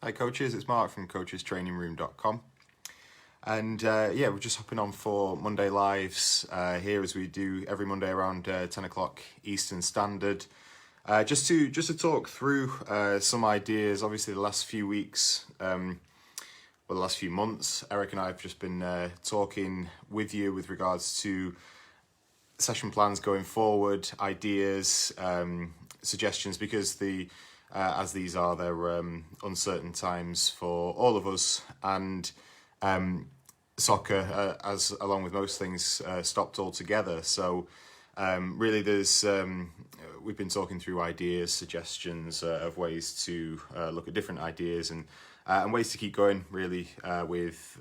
Hi coaches, it's Mark from coachestrainingroom.com, and we're just hopping on for Monday Lives here as we do every Monday around 10 o'clock Eastern Standard, just to talk through some ideas. Obviously the last few weeks, the last few months, Eric and I have just been talking with you with regards to session plans going forward, ideas, suggestions, because as these are, they're uncertain times for all of us, and soccer, as along with most things, stopped altogether. So really, we've been talking through ideas, suggestions of ways to look at different ideas and ways to keep going, really, with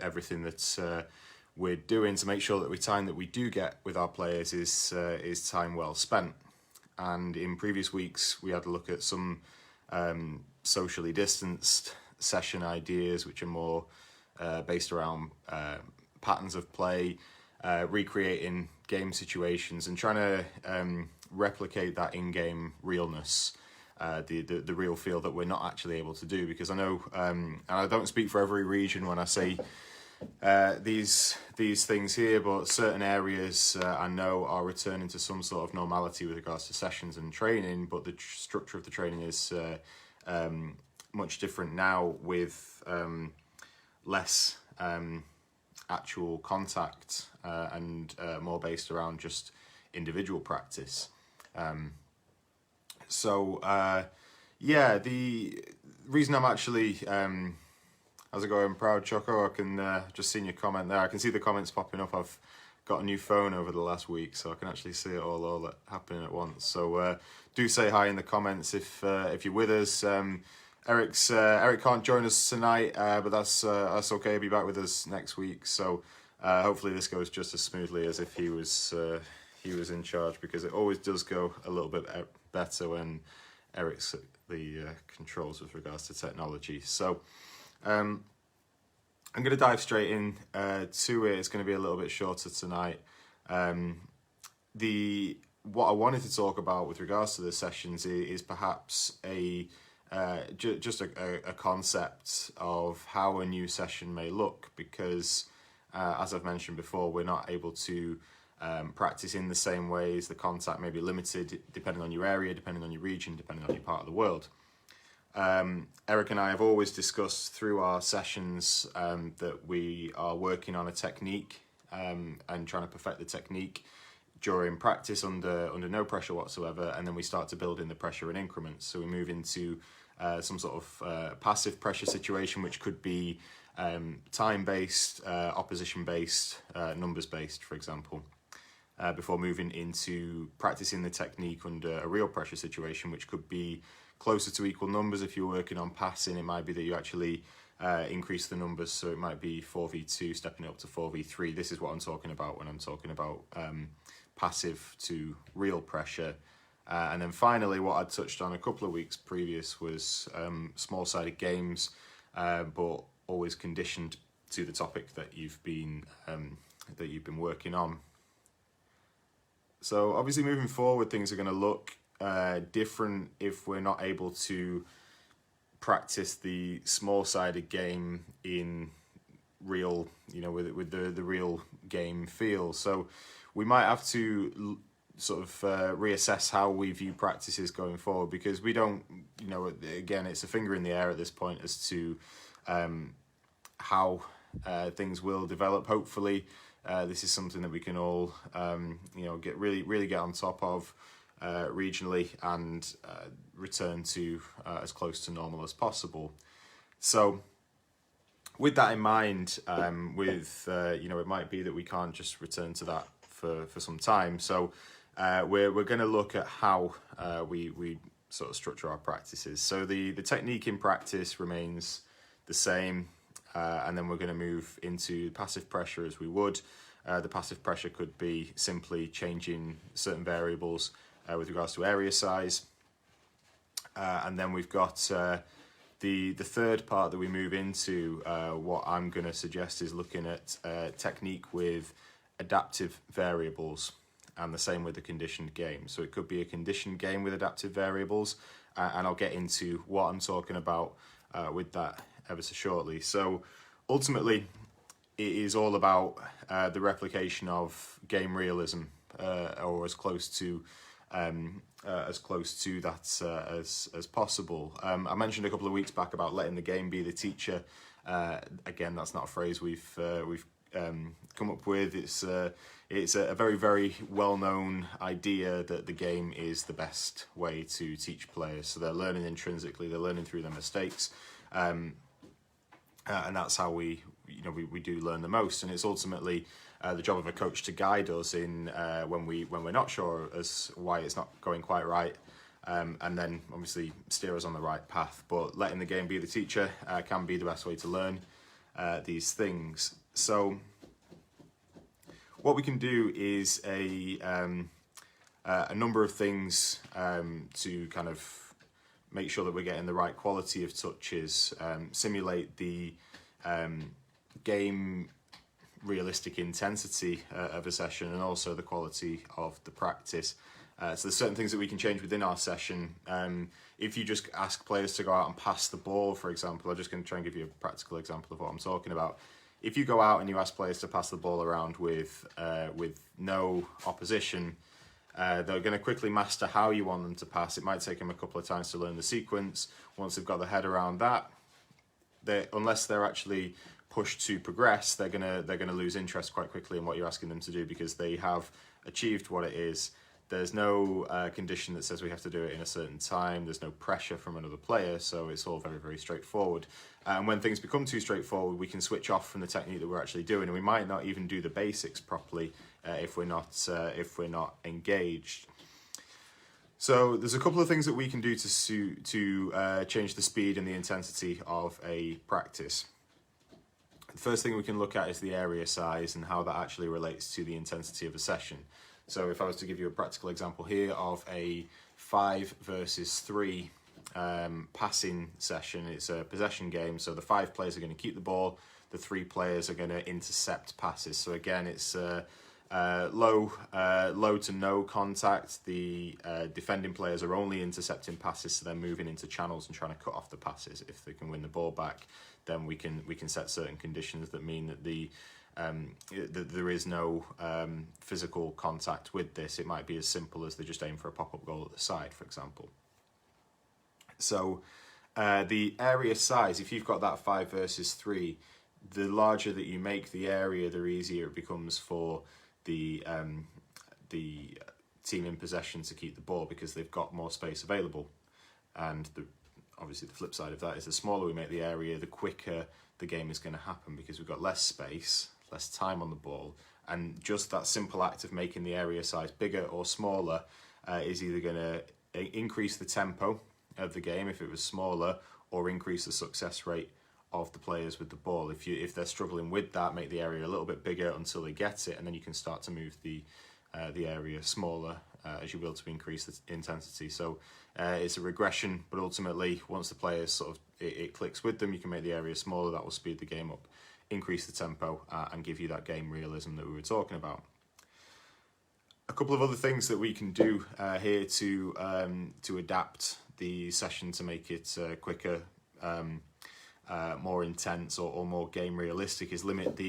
everything that's we're doing, to make sure that the time that we do get with our players is time well spent. And in previous weeks, we had a look at some socially distanced session ideas, which are more based around patterns of play, recreating game situations, and trying to replicate that in-game realness, the real feel that we're not actually able to do. Because I know, and I don't speak for every region when I say these things here, but certain areas I know are returning to some sort of normality with regards to sessions and training, but the structure of the training is much different now, with less actual contact and more based around just individual practice. The reason I'm actually how's it going, Proud Choco? I can just see your comment there. I can see the comments popping up. I've got a new phone over the last week, so I can actually see it all happening at once. So do say hi in the comments if you're with us. Eric can't join us tonight, but that's okay. He'll be back with us next week. So hopefully this goes just as smoothly as if he was in charge, because it always does go a little bit better when Eric's at the controls with regards to technology. So I'm going to dive straight in to it. It's going to be a little bit shorter tonight. What I wanted to talk about with regards to the sessions is perhaps just a concept of how a new session may look, because as I've mentioned before, we're not able to practice in the same ways. The contact may be limited depending on your area, depending on your region, depending on your part of the world. Eric and I have always discussed through our sessions that we are working on a technique and trying to perfect the technique during practice under no pressure whatsoever, and then we start to build in the pressure in increments. So we move into some sort of passive pressure situation, which could be time-based, opposition-based, numbers-based, for example, before moving into practicing the technique under a real pressure situation, which could be closer to equal numbers. If you're working on passing, it might be that you actually increase the numbers, so it might be 4v2 stepping up to 4v3. This is what I'm talking about when I'm talking about passive to real pressure. And then finally, what I touched on a couple of weeks previous was small-sided games, but always conditioned to the topic that you've been working on. So obviously moving forward, things are going to look different if we're not able to practice the small-sided game in real, with the real game feel. So we might have to sort of reassess how we view practices going forward, because we don't, again, it's a finger in the air at this point as to how things will develop. Hopefully this is something that we can all really get on top of regionally and return to as close to normal as possible. So with that in mind, it might be that we can't just return to that for some time. So we're going to look at how we sort of structure our practices. So the technique in practice remains the same, and then we're going to move into passive pressure as we would. The passive pressure could be simply changing certain variables with regards to area size. And then we've got the third part that we move into. What I'm going to suggest is looking at technique with adaptive variables, and the same with the conditioned game. So it could be a conditioned game with adaptive variables, and I'll get into what I'm talking about with that ever so shortly. So ultimately, it is all about the replication of game realism, or as close to that as possible. I mentioned a couple of weeks back about letting the game be the teacher. Again, that's not a phrase we've come up with. It's a very, very well-known idea that the game is the best way to teach players. So they're learning intrinsically, they're learning through their mistakes, and that's how we do learn the most. And it's ultimately the job of a coach to guide us in when we're not sure as why it's not going quite right, and then obviously steer us on the right path. But letting the game be the teacher can be the best way to learn these things. So what we can do is a number of things to kind of make sure that we're getting the right quality of touches, simulate the game realistic intensity of a session, and also the quality of the practice. So there's certain things that we can change within our session. If you just ask players to go out and pass the ball, for example, I'm just going to try and give you a practical example of what I'm talking about. If you go out and you ask players to pass the ball around with no opposition, they're going to quickly master how you want them to pass. It might take them a couple of times to learn the sequence. Once they've got their head around that, unless they're actually pushed to progress, they're gonna lose interest quite quickly in what you're asking them to do, because they have achieved what it is. There's no condition that says we have to do it in a certain time. There's no pressure from another player, so it's all very, very straightforward. And when things become too straightforward, we can switch off from the technique that we're actually doing, and we might not even do the basics properly if we're not engaged. So there's a couple of things that we can do to change the speed and the intensity of a practice. The first thing we can look at is the area size and how that actually relates to the intensity of a session. So if I was to give you a practical example here of a 5 versus 3 passing session, it's a possession game, so the 5 players are going to keep the ball, the 3 players are going to intercept passes. So again, it's low to no contact. The defending players are only intercepting passes, so they're moving into channels and trying to cut off the passes. If they can win the ball back, then we can set certain conditions that mean that that there is no physical contact with this. It might be as simple as they just aim for a pop-up goal at the side, for example. So the area size, if you've got that 5 versus 3, the larger that you make the area, the easier it becomes for the team in possession to keep the ball, because they've got more space available. And obviously the flip side of that is the smaller we make the area, the quicker the game is going to happen, because we've got less space, less time on the ball, and just that simple act of making the area size bigger or smaller is either going to increase the tempo of the game if it was smaller, or increase the success rate of the players with the ball. If they're struggling with that, make the area a little bit bigger until they get it, and then you can start to move the area smaller as you will to increase the intensity. So it's a regression, but ultimately once the players it clicks with them, you can make the area smaller. That will speed the game up, increase the tempo, and give you that game realism that we were talking about. A couple of other things that we can do here to adapt the session to make it quicker, more intense, or more game realistic is limit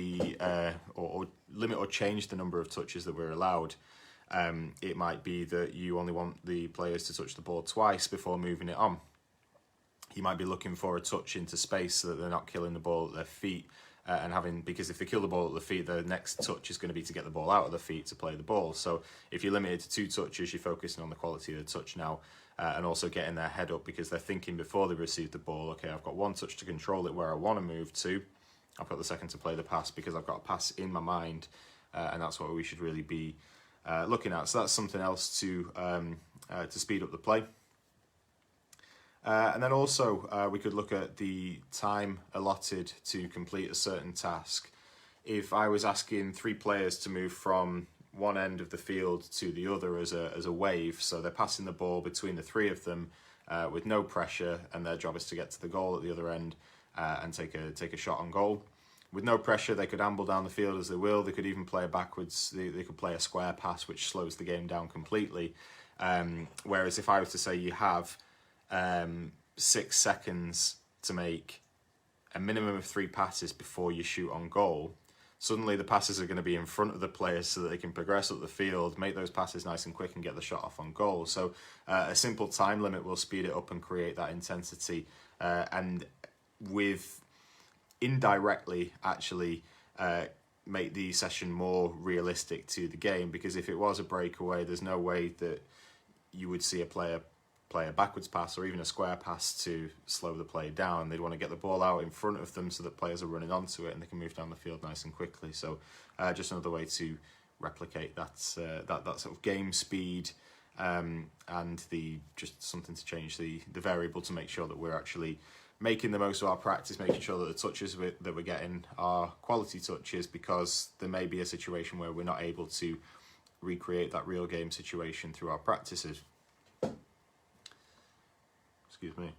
or change the number of touches that we're allowed. It might be that you only want the players to touch the ball twice before moving it on. You might be looking for a touch into space so that they're not killing the ball at their feet, because if they kill the ball at the feet, the next touch is going to be to get the ball out of the feet to play the ball. So if you're limited to 2 touches, you're focusing on the quality of the touch now, and also getting their head up, because they're thinking before they receive the ball, okay, I've got 1 touch to control it where I want to move to. I've got the second to play the pass because I've got a pass in my mind, and that's what we should really be looking at. So that's something else to speed up the play. And then also we could look at the time allotted to complete a certain task. If I was asking 3 players to move from one end of the field to the other as a wave, so they're passing the ball between the 3 of them with no pressure, and their job is to get to the goal at the other end and take a shot on goal. With no pressure, they could amble down the field as they will. They could even play backwards. They could play a square pass, which slows the game down completely. Whereas if I was to say you have 6 seconds to make a minimum of 3 passes before you shoot on goal, suddenly the passes are going to be in front of the players so that they can progress up the field, make those passes nice and quick and get the shot off on goal. So a simple time limit will speed it up and create that intensity, and with indirectly actually make the session more realistic to the game, because if it was a breakaway, there's no way that you would see a player play a backwards pass or even a square pass to slow the play down. They'd want to get the ball out in front of them so that players are running onto it and they can move down the field nice and quickly. So just another way to replicate that that sort of game speed, and just something to change the variable to make sure that we're actually making the most of our practice, making sure that the touches that we're getting are quality touches, because there may be a situation where we're not able to recreate that real game situation through our practices. Excuse me.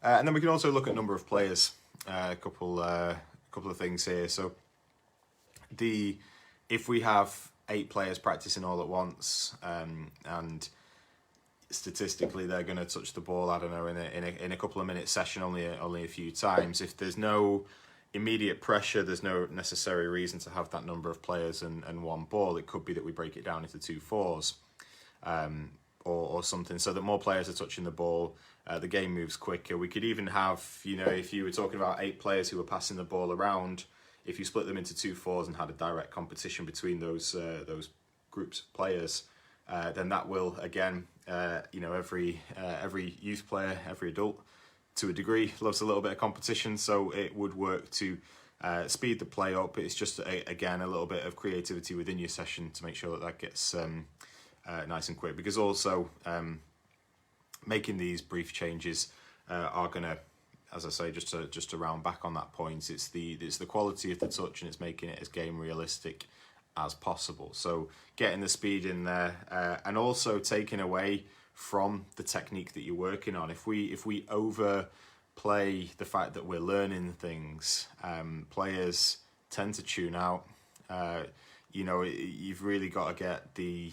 And then we can also look at number of players. A couple of things here. So if we have 8 players practicing all at once, and statistically they're going to touch the ball, I don't know, in a couple of minute session only a few times. If there's no immediate pressure, there's no necessary reason to have that number of players and one ball. It could be that we break it down into 2 fours, or something, so that more players are touching the ball. The game moves quicker. We could even have, if you were talking about 8 players who were passing the ball around, if you split them into 2 fours and had a direct competition between those groups of players, then that will again, every youth player, every adult, to a degree, loves a little bit of competition, so it would work to speed the play up. It's just again a little bit of creativity within your session to make sure that gets nice and quick, because also making these brief changes are going to, as I say, just to round back on that point, it's the quality of the touch, and it's making it as game realistic as possible. So getting the speed in there, and also taking away from the technique that you're working on. If we overplay the fact that we're learning things, players tend to tune out. You've really got to get the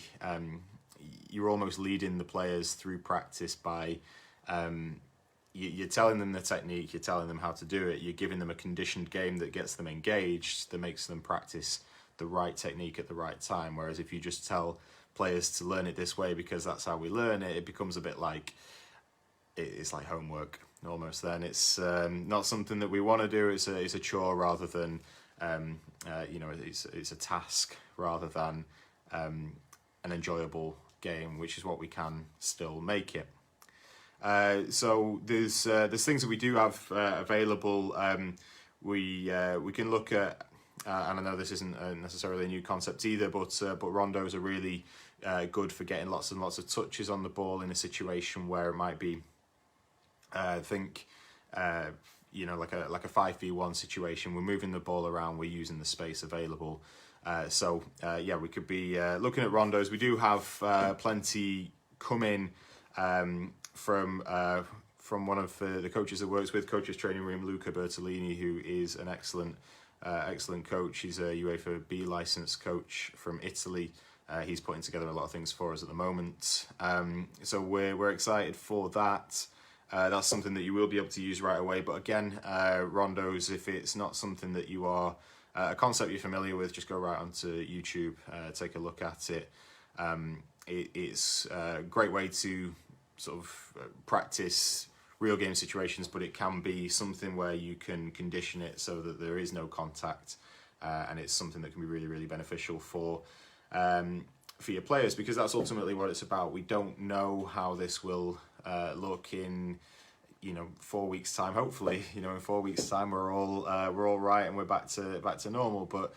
you're almost leading the players through practice by you're telling them the technique, you're telling them how to do it, you're giving them a conditioned game that gets them engaged, that makes them practice the right technique at the right time. Whereas if you just tell players to learn it this way because that's how we learn it, it becomes a bit like, it's like homework almost. Then it's not something that we want to do. It's a chore rather than it's a task rather than an enjoyable game, which is what we can still make it. So there's things that we do have available. We can look at, and I know this isn't necessarily a new concept either, but rondos are really good for getting lots and lots of touches on the ball in a situation where it might be, like a 5v1 situation. We're moving the ball around, we're using the space available. We could be looking at rondos. We do have plenty coming from one of the coaches that works with Coaches Training Room, Luca Bertolini, who is an excellent coach. He's a UEFA B licensed coach from Italy. He's putting together a lot of things for us at the moment. So we're excited for that. That's something that you will be able to use right away. But again, rondos, if it's not something that you are a concept you're familiar with, just go right onto YouTube, take a look at it. It's a great way to sort of practice real game situations, but it can be something where you can condition it so that there is no contact, and it's something that can be really, really beneficial for your players, because that's ultimately what it's about. We don't know how this will look in 4 weeks time. Hopefully, in 4 weeks time we're all right and we're back to normal. But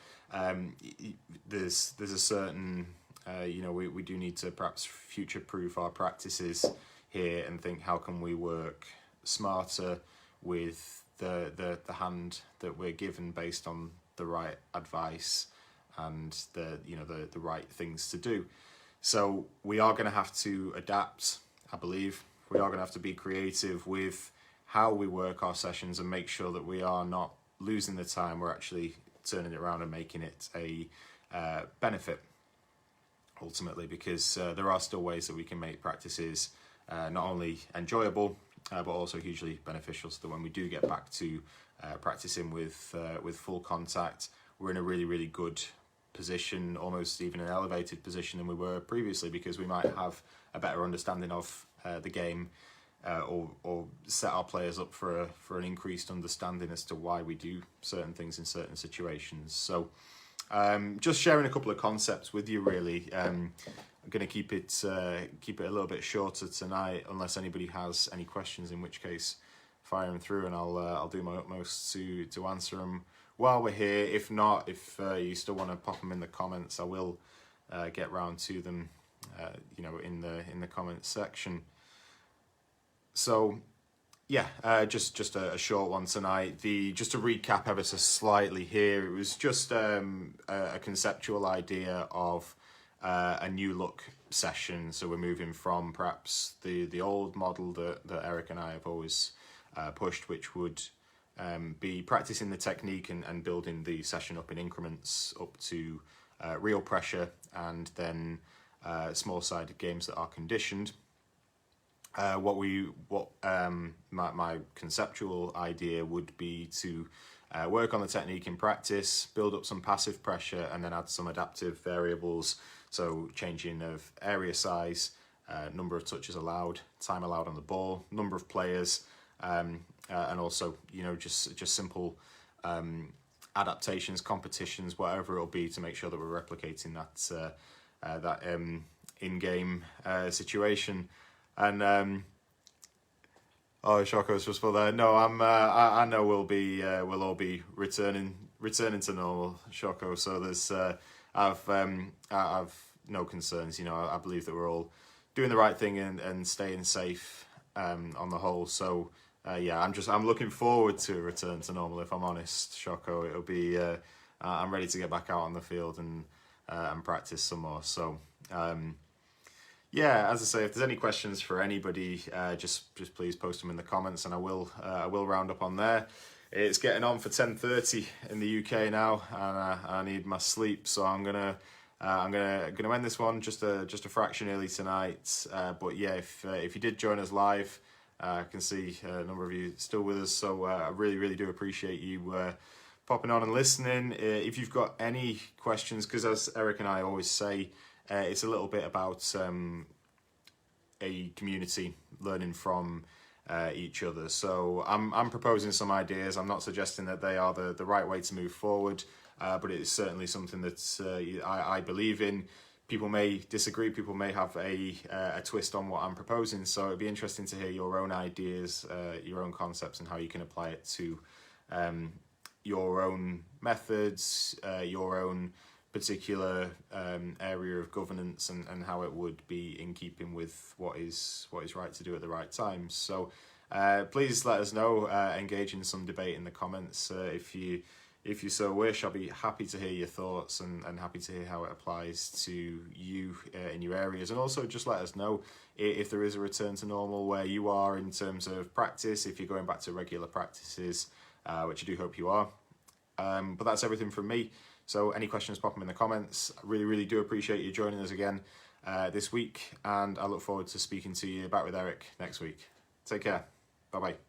there's a certain we do need to perhaps future proof our practices here and think, how can we work smarter with the hand that we're given based on the right advice and the right things to do. So we are going to have to adapt, I believe. We are going to have to be creative with how we work our sessions and make sure that we are not losing the time. We're actually turning it around and making it a benefit ultimately, because there are still ways that we can make practices not only enjoyable, but also hugely beneficial, so that when we do get back to practicing with full contact, we're in a really, really good position, almost even an elevated position than we were previously, because we might have a better understanding of the game, or set our players up for an increased understanding as to why we do certain things in certain situations. So just sharing a couple of concepts with you, really. I'm going to keep it a little bit shorter tonight, unless anybody has any questions, in which case fire them through and I'll do my utmost to answer them while we're here. If not, if you still want to pop them in the comments, I will get round to them in the comments section. So yeah, just a short one tonight. Just to recap ever so slightly here, it was just a conceptual idea of a new look session. So we're moving from perhaps the old model that Eric and I have always pushed, which would be practicing the technique and building the session up in increments up to real pressure, and then small-sided games that are conditioned. My conceptual idea would be to work on the technique in practice, build up some passive pressure, and then add some adaptive variables. So changing of area size, number of touches allowed, time allowed on the ball, number of players, and also just simple adaptations, competitions, whatever it'll be, to make sure that we're replicating that in-game situation. And Shoko's just for there. No, I know we'll all be returning to normal, Shoko. So there's I've no concerns. I believe that we're all doing the right thing and staying safe on the whole. So I'm looking forward to a return to normal. If I'm honest, Shoko, it'll be I'm ready to get back out on the field and practice some more. So. As I say, if there's any questions for anybody, just please post them in the comments, and I will round up on there. It's getting on for 10:30 in the UK now, and I need my sleep, so I'm gonna end this one just a fraction early tonight. But yeah, if you did join us live, I can see a number of you still with us, so I really do appreciate you popping on and listening. If you've got any questions, because as Eric and I always say, it's a little bit about a community learning from each other. So I'm proposing some ideas. I'm not suggesting that they are the right way to move forward, but it's certainly something that I believe in. People may disagree. People may have a twist on what I'm proposing. So it'd be interesting to hear your own ideas, your own concepts, and how you can apply it to your own methods, your own particular area of governance, and how it would be in keeping with what is right to do at the right time. So please let us know, engage in some debate in the comments if you so wish. I'll be happy to hear your thoughts and happy to hear how it applies to you in your areas. And also just let us know if there is a return to normal where you are in terms of practice, if you're going back to regular practices, which I do hope you are. But that's everything from me. So any questions, pop them in the comments. I really do appreciate you joining us again this week, and I look forward to speaking to you back with Eric next week. Take care. Bye-bye.